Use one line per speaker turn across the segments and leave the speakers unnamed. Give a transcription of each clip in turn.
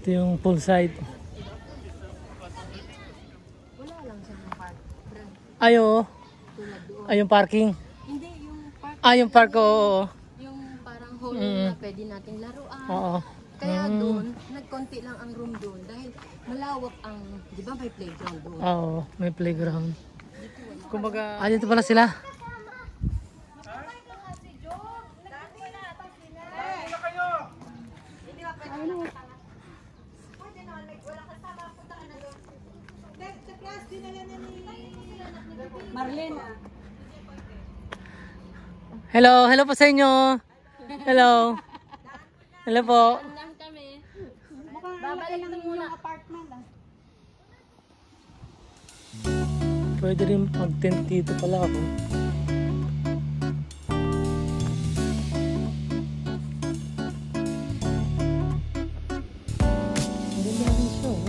Ito yung poolside.
Wala lang sa park.
Ay, oo.
Tulad doon.
Ay, yung parking.
Hindi, yung park.
Ah, yung park, oo.
Yung parang hall na pwede nating laruan.
Oo.
Kaya doon, nagkonti lang ang room doon. Dahil malawak ang, di ba may playground doon?
Oo, may playground. Kumbaga, dito pala sila.
Marlene.
Hello, hello po sa inyo. Hello. Hello po.
Andan kami. Babalik na muna. Apartment ah.
Pwede rin mag-tent dito pala ako. Maganda rin siya, oh.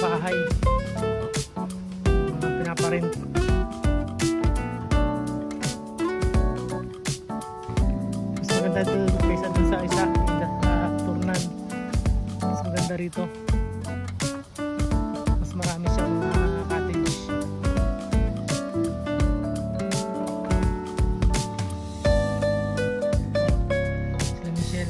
Bahay pinaparent. Mas maganda doon kaysa dun sa isa turnan. Mas maganda rito, mas marami siyang cottage. Sila Michelle.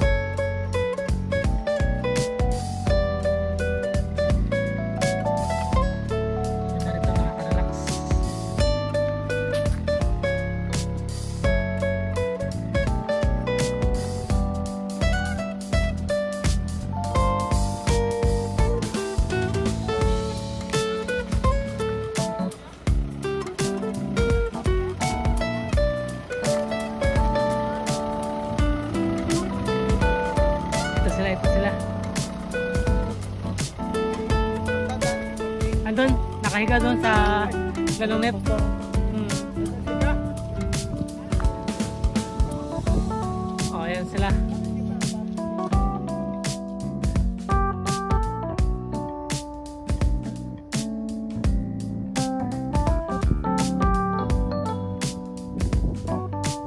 Ito sila. Andun, nakahiga doon sa galonep. Oh, ayan sila.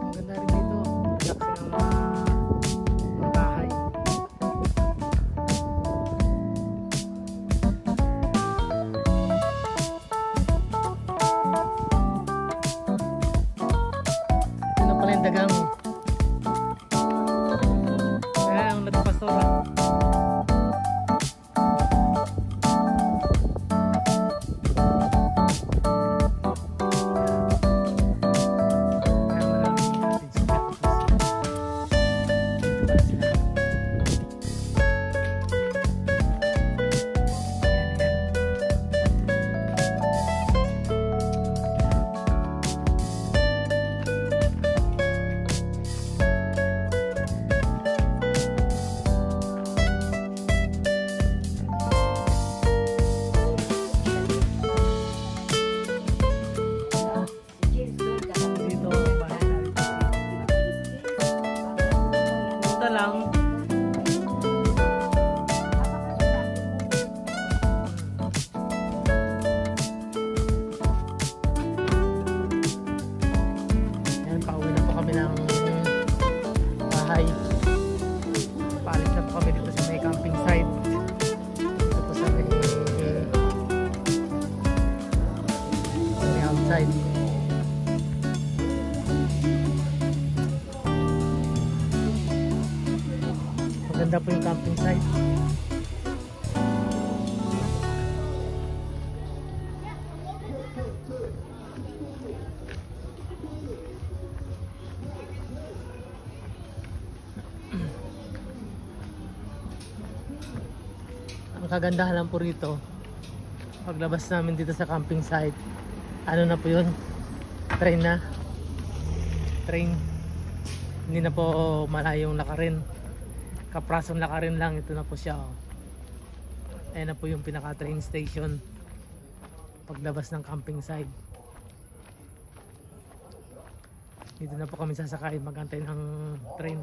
Maganda rin dito. Relaxing ang bahay. Dagang. Ayan ang nagpasura. Lang. Ayan, pauwi na po kami ng bahay. Paalis na po kami dito sa may camping site. Dito po sa may outside. Maganda po yung camping site. Ang kagandahan lang po rito, paglabas namin dito sa camping site, ano na po yun? Train na. Train. Hindi na po malayong lakarin. Kaprasong lakarin lang, ito na po siya, oh. Ayan na po yung pinaka train station paglabas ng camping site. Dito na po kami sasakay, magantay ng train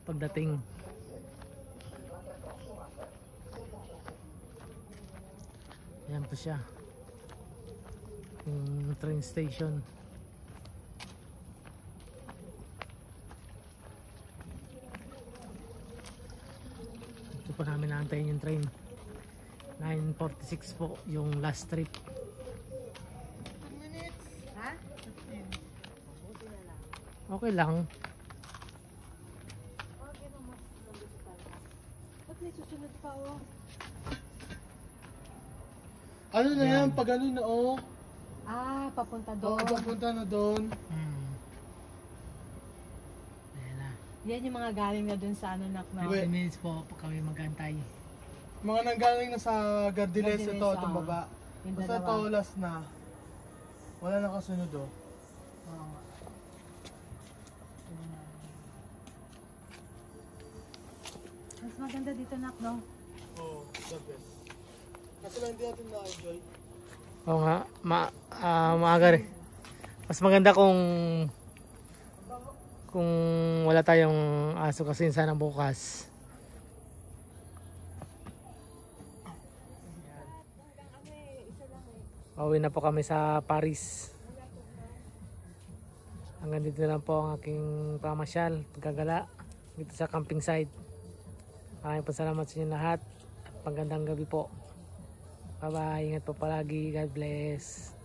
pagdating. Ayan po siya, yung train station. Ito po namin naantayin yung train. 9:46 po yung last trip.
Ha?
Okay lang.
Ba't may susunod pa oh?
Ano na yan? Pag ano na
Ah, papunta
Oo,
doon.
papunta na doon.
Ayan na.
Yan yung mga galing na doon sa ano,
20 minutes po kami magantay.
Mga nanggaling na sa Gardiles,
Gardiles,
ito, itong baba.
Yung
Basta ito,
dalawa.
last na. Wala na kasunod
Oo. Mas maganda dito, Nak, no?
Oo, the best. Kasi lang hindi natin na-enjoy.
Oo nga, maaga rin. Mas maganda kung wala tayong aso kasi sana bukas. Pauwi na po kami sa Paris. Hanggang dito na lang po ang aking pamasyal, pagkagala dito sa camping site. Maraming po salamat sa inyo lahat. Magandang gabi po. Bye bye, ingat po palagi. God bless.